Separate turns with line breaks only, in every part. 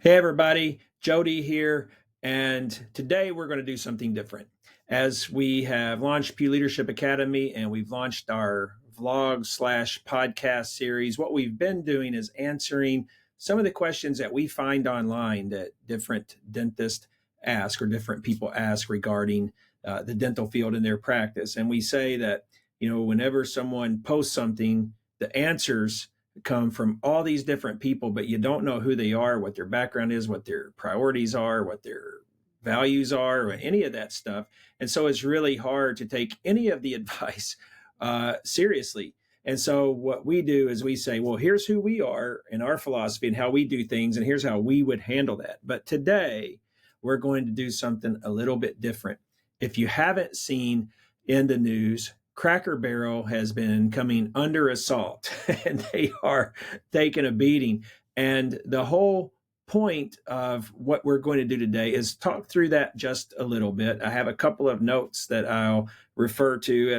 Hey everybody, Jody here, and today we're going to do something different. As we have launched Pugh Leadership Academy and we've launched our vlog slash podcast series, what we've been doing is answering some of the questions that we find online that different dentists ask or different people ask regarding the dental field in their practice. And we say that, whenever someone posts something, the answers come from all these different people, but you don't know who they are, what their background is, what their priorities are, what their values are, or any of that stuff. And so it's really hard to take any of the advice seriously. And so what we do is we say, well, here's who we are and our philosophy and how we do things, and here's how we would handle that. But today we're going to do something a little bit different. If you haven't seen in the news, Cracker Barrel has been coming under assault and they are taking a beating. And the whole point of what we're going to do today is talk through that just a little bit. I have a couple of notes that I'll refer to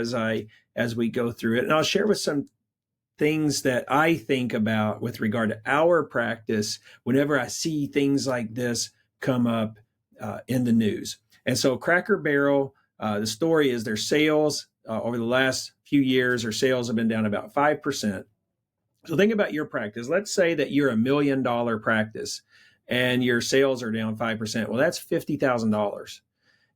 as we go through it. And I'll share with some things that I think about with regard to our practice whenever I see things like this come up in the news. And so Cracker Barrel, the story is their sales over the last few years, their sales have been down about 5%. So think about your practice. Let's say that you're $1 million practice and your sales are down 5%. Well, that's $50,000.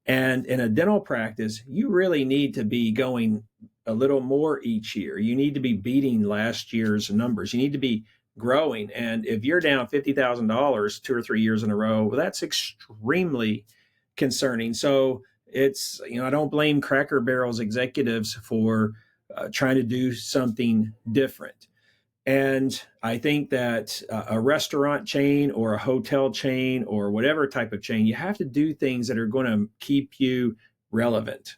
And in a dental practice, you really need to be going a little more each year. You need to be beating last year's numbers. You need to be growing. And if you're down $50,000 2 or 3 years in a row, well, that's extremely concerning. So it's, I don't blame Cracker Barrel's executives for trying to do something different. And I think that a restaurant chain or a hotel chain or whatever type of chain, you have to do things that are going to keep you relevant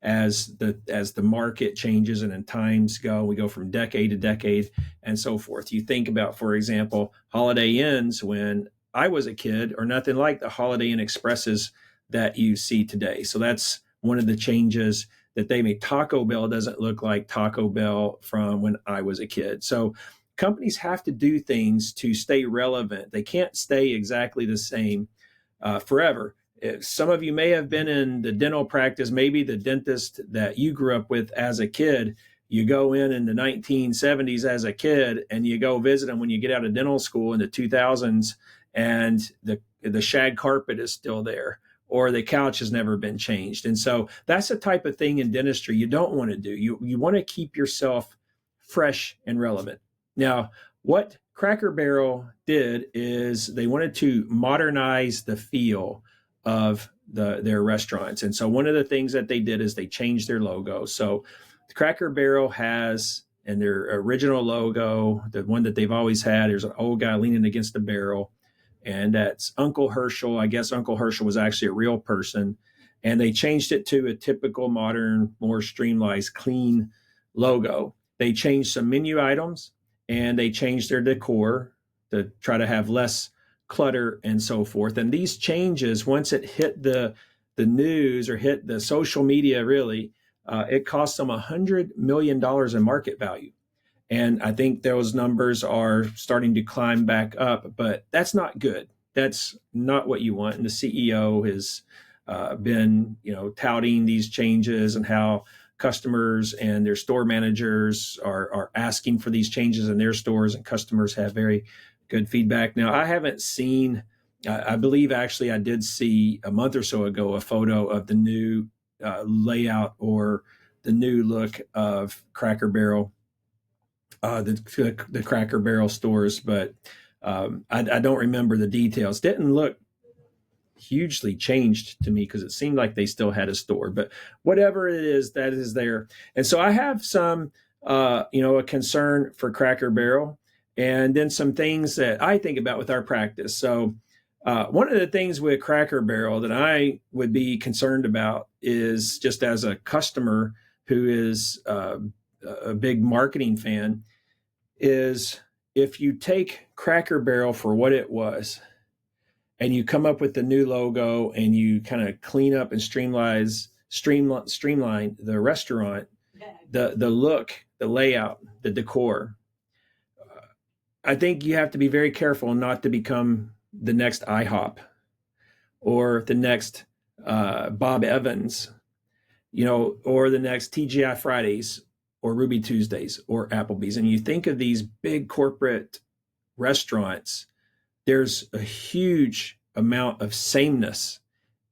as the market changes and in times go. We go from decade to decade and so forth. You think about, for example, Holiday Inns when I was a kid are nothing like the Holiday Inn Expresses that you see today. So that's one of the changes that they made. Taco Bell doesn't look like Taco Bell from when I was a kid. So companies have to do things to stay relevant. They can't stay exactly the same forever. Some of you may have been in the dental practice, maybe the dentist that you grew up with as a kid. You go in the 1970s as a kid and you go visit them when you get out of dental school in the 2000s and the shag carpet is still there, or the couch has never been changed. And so that's the type of thing in dentistry you don't want to do. You want to keep yourself fresh and relevant. Now, what Cracker Barrel did is they wanted to modernize the feel of their restaurants. And so one of the things that they did is they changed their logo. So Cracker Barrel has, in their original logo, the one that they've always had, there's an old guy leaning against a barrel. And that's Uncle Herschel. I guess Uncle Herschel was actually a real person. And they changed it to a typical modern, more streamlined, clean logo. They changed some menu items and they changed their decor to try to have less clutter and so forth. And these changes, once it hit the news or hit the social media, really, it cost them $100 million in market value. And I think those numbers are starting to climb back up, but that's not good. That's not what you want. And the CEO has been, touting these changes and how customers and their store managers are asking for these changes in their stores, and customers have very good feedback. Now, I haven't seen, I believe actually I did see a month or so ago a photo of the new layout or the new look of Cracker Barrel. The Cracker Barrel stores, but I don't remember the details. Didn't look hugely changed to me because it seemed like they still had a store, but whatever it is, that is there. And so I have some, a concern for Cracker Barrel, and then some things that I think about with our practice. So one of the things with Cracker Barrel that I would be concerned about is, just as a customer who is a big marketing fan, is if you take Cracker Barrel for what it was and you come up with the new logo and you kind of clean up and streamline the restaurant, the look, the layout, the decor, I think you have to be very careful not to become the next IHOP or the next Bob Evans, or the next TGI Fridays or Ruby Tuesdays or Applebee's. And you think of these big corporate restaurants, there's a huge amount of sameness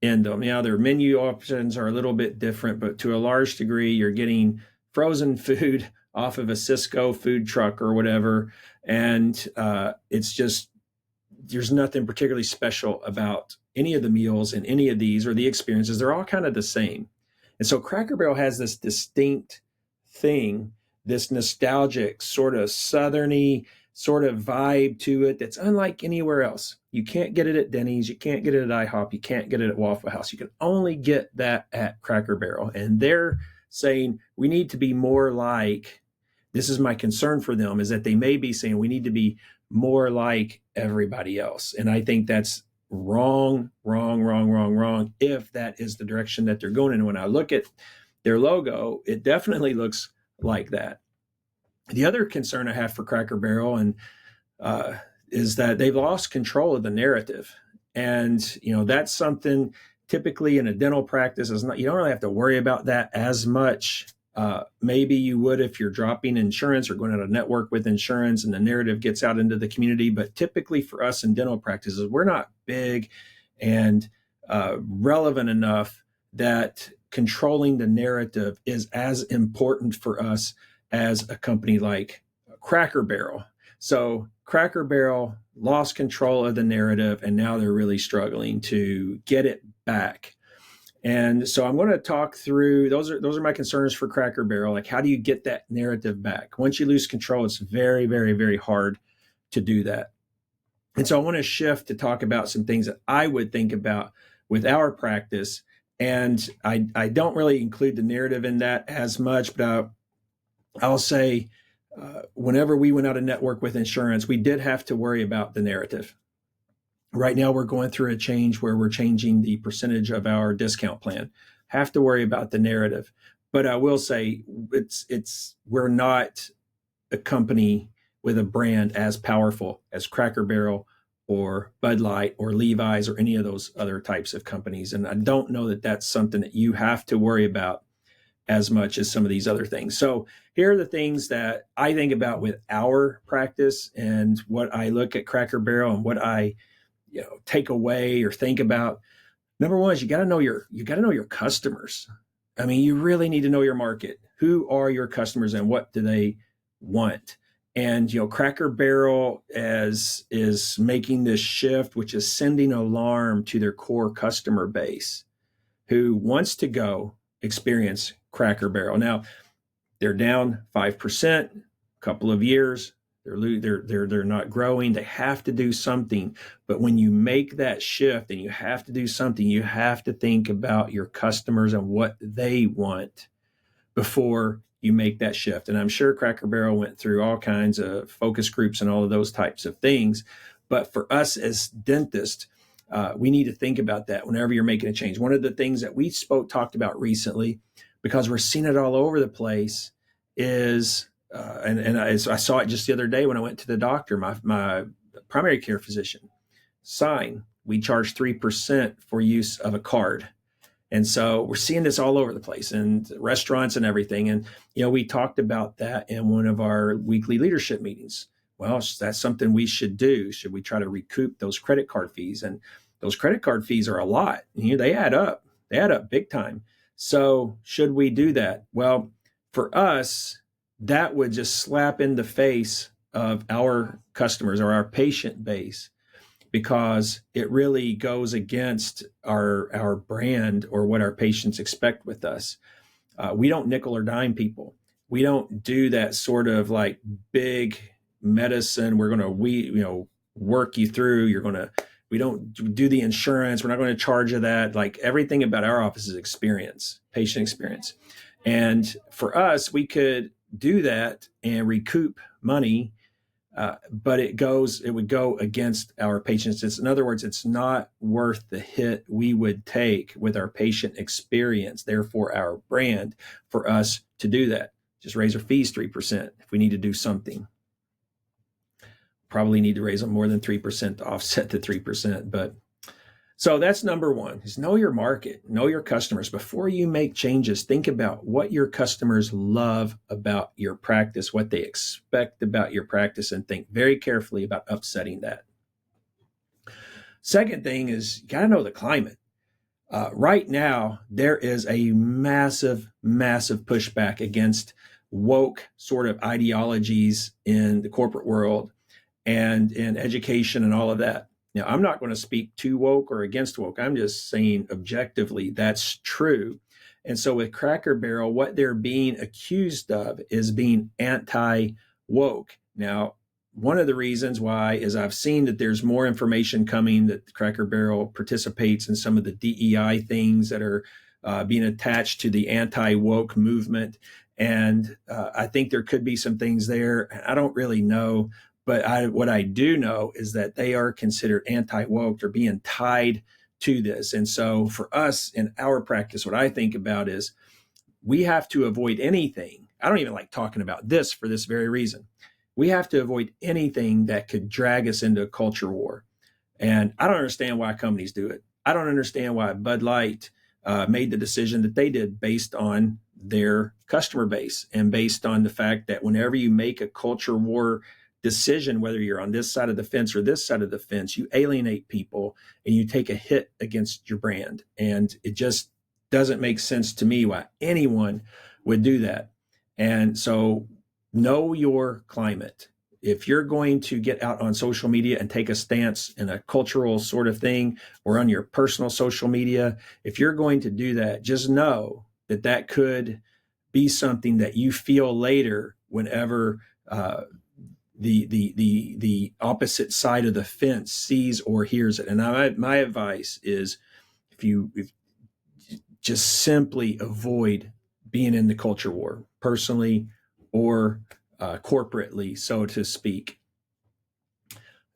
in them. Now, their menu options are a little bit different, but to a large degree, you're getting frozen food off of a Cisco food truck or whatever. And it's just, there's nothing particularly special about any of the meals in any of these or the experiences. They're all kind of the same. And so Cracker Barrel has this distinct thing, this nostalgic sort of southerny sort of vibe to it that's unlike anywhere else. You can't get it at Denny's. You can't get it at IHOP. You can't get it at Waffle House. You can only get that at Cracker Barrel. And they're saying we need to be more like, this is my concern for them, is that they may be saying we need to be more like everybody else. And I think that's wrong, if that is the direction that they're going in. And when I look at their logo, it definitely looks like that. The other concern I have for Cracker Barrel is that they've lost control of the narrative. And, that's something typically in a dental practice is not, you don't really have to worry about that as much. Maybe you would if you're dropping insurance or going out of network with insurance and the narrative gets out into the community. But typically for us in dental practices, we're not big and relevant enough that controlling the narrative is as important for us as a company like Cracker Barrel. So Cracker Barrel lost control of the narrative, and now they're really struggling to get it back. And so I'm going to talk through, those are my concerns for Cracker Barrel. Like, how do you get that narrative back? Once you lose control, it's very, very, very hard to do that. And so I want to shift to talk about some things that I would think about with our practice. And I don't really include the narrative in that as much, but I'll say whenever we went out of network with insurance, we did have to worry about the narrative. Right now, we're going through a change where we're changing the percentage of our discount plan. Have to worry about the narrative. But I will say we're not a company with a brand as powerful as Cracker Barrel or Bud Light or Levi's or any of those other types of companies. And I don't know that that's something that you have to worry about as much as some of these other things. So here are the things that I think about with our practice and what I look at Cracker Barrel and what I take away or think about. Number one is you got to know your customers. I mean, you really need to know your market. Who are your customers and what do they want? And Cracker Barrel is making this shift, which is sending alarm to their core customer base who wants to go experience Cracker Barrel. Now, they're down 5%, a couple of years. They're not growing. They have to do something. But when you make that shift and you have to do something, you have to think about your customers and what they want before you make that shift. And I'm sure Cracker Barrel went through all kinds of focus groups and all of those types of things. But for us as dentists, we need to think about that whenever you're making a change. One of the things that we talked about recently, because we're seeing it all over the place, is I saw it just the other day when I went to the doctor, my primary care physician. Sign, we charge 3% for use of a card. And so we're seeing this all over the place and restaurants and everything. And, we talked about that in one of our weekly leadership meetings. Well, that's something we should do. Should we try to recoup those credit card fees? And those credit card fees are a lot. They add up. They add up big time. So should we do that? Well, for us, that would just slap in the face of our customers or our patient base, because it really goes against our brand or what our patients expect with us. We don't nickel or dime people. We don't do that sort of like big medicine. We're going to work you through. We don't do the insurance. We're not going to charge you that. Like, everything about our office is experience, patient experience. And for us, we could do that and recoup money, but it would go against our patients. In other words, it's not worth the hit we would take with our patient experience, therefore our brand, for us to do that. Just raise our fees 3% if we need to do something. probably need to raise them more than 3% to offset the 3%. But so that's number one, is know your market, know your customers. Before you make changes, think about what your customers love about your practice, what they expect about your practice, and think very carefully about upsetting that. Second thing is you got to know the climate. Right now, there is a massive, massive pushback against woke sort of ideologies in the corporate world and in education and all of that. Now, I'm not going to speak to woke or against woke. I'm just saying objectively that's true. And so with Cracker Barrel, what they're being accused of is being anti-woke. Now, one of the reasons why is I've seen that there's more information coming that Cracker Barrel participates in some of the DEI things that are being attached to the anti-woke movement. And I think there could be some things there. I don't really know. But what I do know is that they are considered anti-woke or being tied to this. And so for us in our practice, what I think about is we have to avoid anything. I don't even like talking about this for this very reason. We have to avoid anything that could drag us into a culture war. And I don't understand why companies do it. I don't understand why Bud Light made the decision that they did based on their customer base and based on the fact that whenever you make a culture war decision, whether you're on this side of the fence or this side of the fence, you alienate people and you take a hit against your brand. And it just doesn't make sense to me why anyone would do that. And so know your climate. If you're going to get out on social media and take a stance in a cultural sort of thing or on your personal social media, if you're going to do that, just know that that could be something that you feel later whenever the opposite side of the fence sees or hears it. And my advice is if just simply avoid being in the culture war, personally or corporately, so to speak.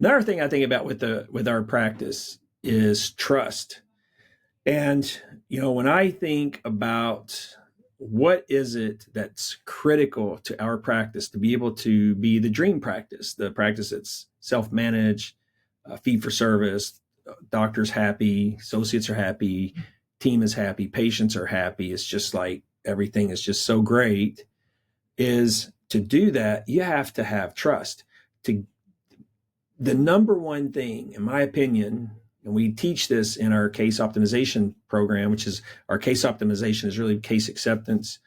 Another thing I think about with our practice is trust. And when I think about what is it that's critical to our practice to be able to be the dream practice, the practice that's self-managed, fee for service, doctors happy, associates are happy, team is happy, patients are happy. It's just like everything is just so great. Is to do that, you have to have trust. The number one thing, in my opinion, and we teach this in our case optimization program, which is our case optimization is really case acceptance.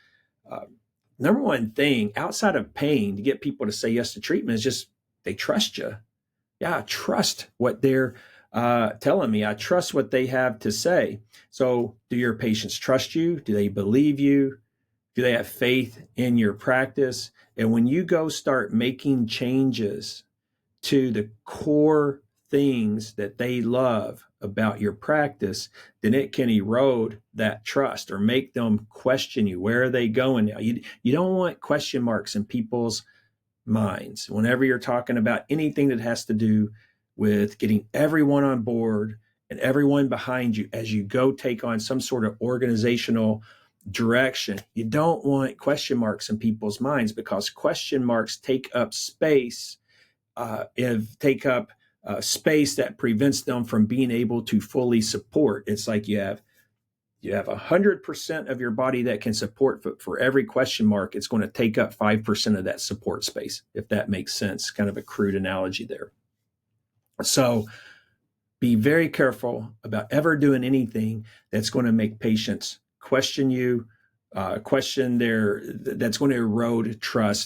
Number one thing outside of paying to get people to say yes to treatment is just they trust you. Yeah, I trust what they're telling me. I trust what they have to say. So do your patients trust you? Do they believe you? Do they have faith in your practice? And when you go start making changes to the core things that they love about your practice, then it can erode that trust or make them question you. Where are they going now? You don't want question marks in people's minds whenever you're talking about anything that has to do with getting everyone on board and everyone behind you as you go take on some sort of organizational direction. You don't want question marks in people's minds because question marks take up space space that prevents them from being able to fully support. It's like you have 100% of your body that can support, but for every question mark, it's going to take up 5% of that support space, if that makes sense. Kind of a crude analogy there. So be very careful about ever doing anything that's going to make patients question you, that's going to erode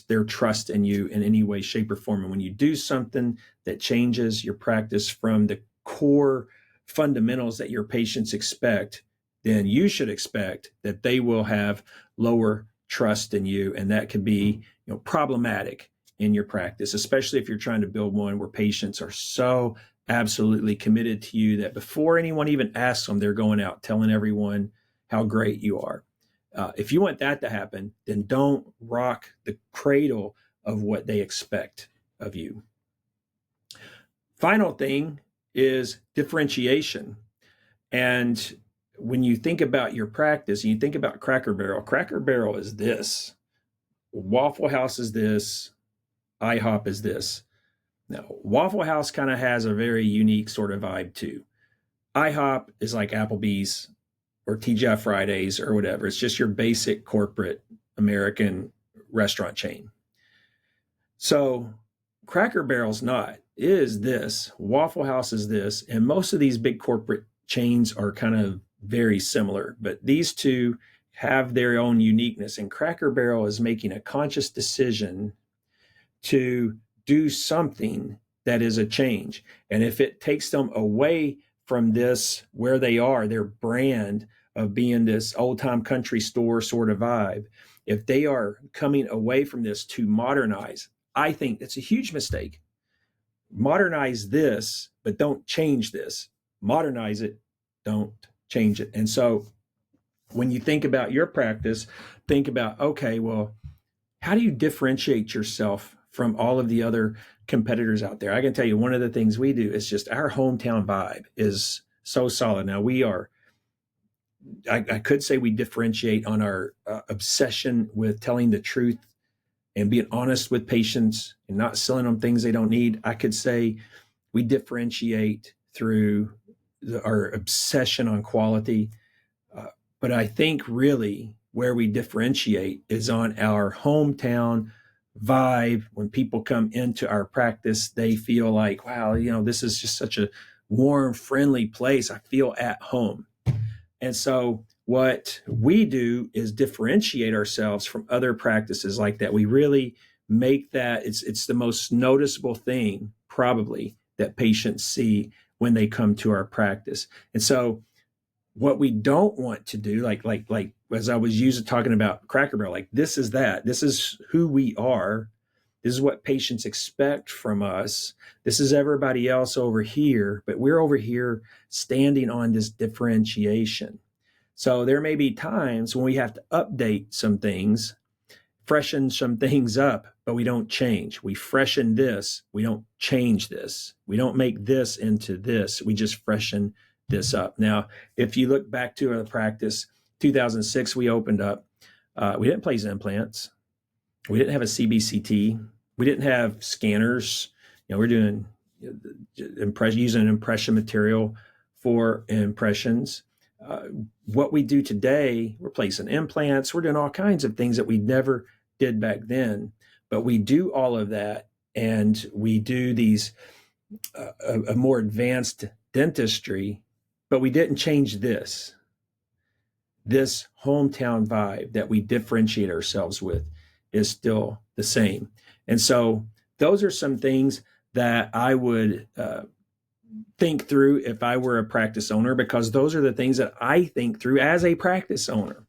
their trust in you in any way, shape, or form. And when you do something that changes your practice from the core fundamentals that your patients expect, then you should expect that they will have lower trust in you. And that could be problematic in your practice, especially if you're trying to build one where patients are so absolutely committed to you that before anyone even asks them, they're going out telling everyone how great you are. If you want that to happen, then don't rock the cradle of what they expect of you. Final thing is differentiation. And when you think about your practice, and you think about Cracker Barrel is this, Waffle House is this, IHOP is this. Now, Waffle House kind of has a very unique sort of vibe too. IHOP is like Applebee's or TGI Fridays or whatever. It's just your basic corporate American restaurant chain. So Cracker Barrel's not. It is this. Waffle House is this. And most of these big corporate chains are kind of very similar, but these two have their own uniqueness. And Cracker Barrel is making a conscious decision to do something that is a change. And if it takes them away from this, where they are, their brand of being this old time country store sort of vibe, if they are coming away from this to modernize, I think it's a huge mistake. Modernize this, but don't change this. Modernize it, don't change it. And so when you think about your practice, think about, okay, well, how do you differentiate yourself from all of the other competitors out there? I can tell you one of the things we do is just our hometown vibe is so solid. Now I could say we differentiate on our obsession with telling the truth and being honest with patients and not selling them things they don't need. I could say we differentiate through our obsession on quality. But I think really where we differentiate is on our hometown vibe. When people come into our practice, they feel like, wow, this is just such a warm, friendly place. I feel at home. And so what we do is differentiate ourselves from other practices like that. We really make that, it's the most noticeable thing probably that patients see when they come to our practice. And so what we don't want to do, like as I was talking about Cracker Barrel, like this is who we are. This is what patients expect from us. This is everybody else over here, but we're over here standing on this differentiation. So there may be times when we have to update some things, freshen some things up, but we don't change. We freshen this. We don't change this. We don't make this into this. We just freshen this up. Now, if you look back to our practice, 2006, we opened up. We didn't place implants. We didn't have a CBCT. We didn't have scanners. We're doing using impression material for impressions. What we do today, we're placing implants. We're doing all kinds of things that we never did back then. But we do all of that, and we do these a more advanced dentistry. But we didn't change this hometown vibe that we differentiate ourselves with is still the same. And so those are some things that I would think through if I were a practice owner, because those are the things that I think through as a practice owner.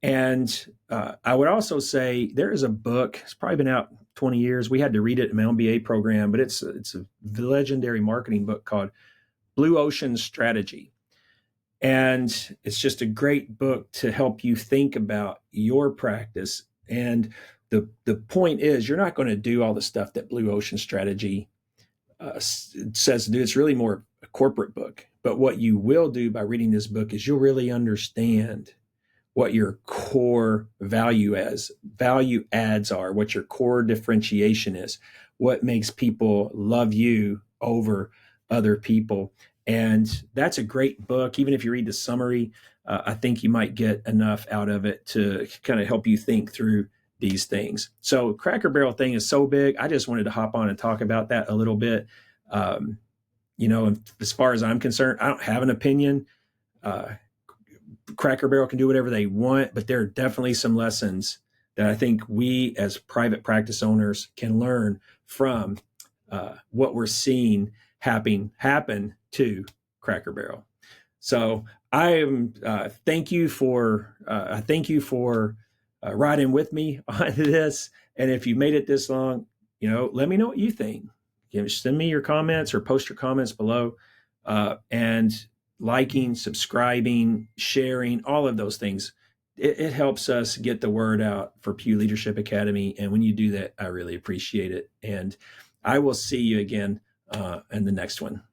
And I would also say there is a book, it's probably been out 20 years. We had to read it in my MBA program, but it's a legendary marketing book called Blue Ocean Strategy. And it's just a great book to help you think about your practice. And the point is, you're not going to do all the stuff that Blue Ocean Strategy says to do. It's really more a corporate book. But what you will do by reading this book is you'll really understand what your core value adds are, what your core differentiation is, what makes people love you over other people. And that's a great book. Even if you read the summary, I think you might get enough out of it to kind of help you think through these things. So Cracker Barrel thing is so big. I just wanted to hop on and talk about that a little bit. As far as I'm concerned, I don't have an opinion. Cracker Barrel can do whatever they want, but there are definitely some lessons that I think we as private practice owners can learn from what we're seeing happen to Cracker Barrel. So I am thank you for riding with me on this. And if you made it this long, let me know what you think. Send me your comments or post your comments below. And liking, subscribing, sharing, all of those things. It helps us get the word out for Pugh Leadership Academy. And when you do that, I really appreciate it. And I will see you again in the next one.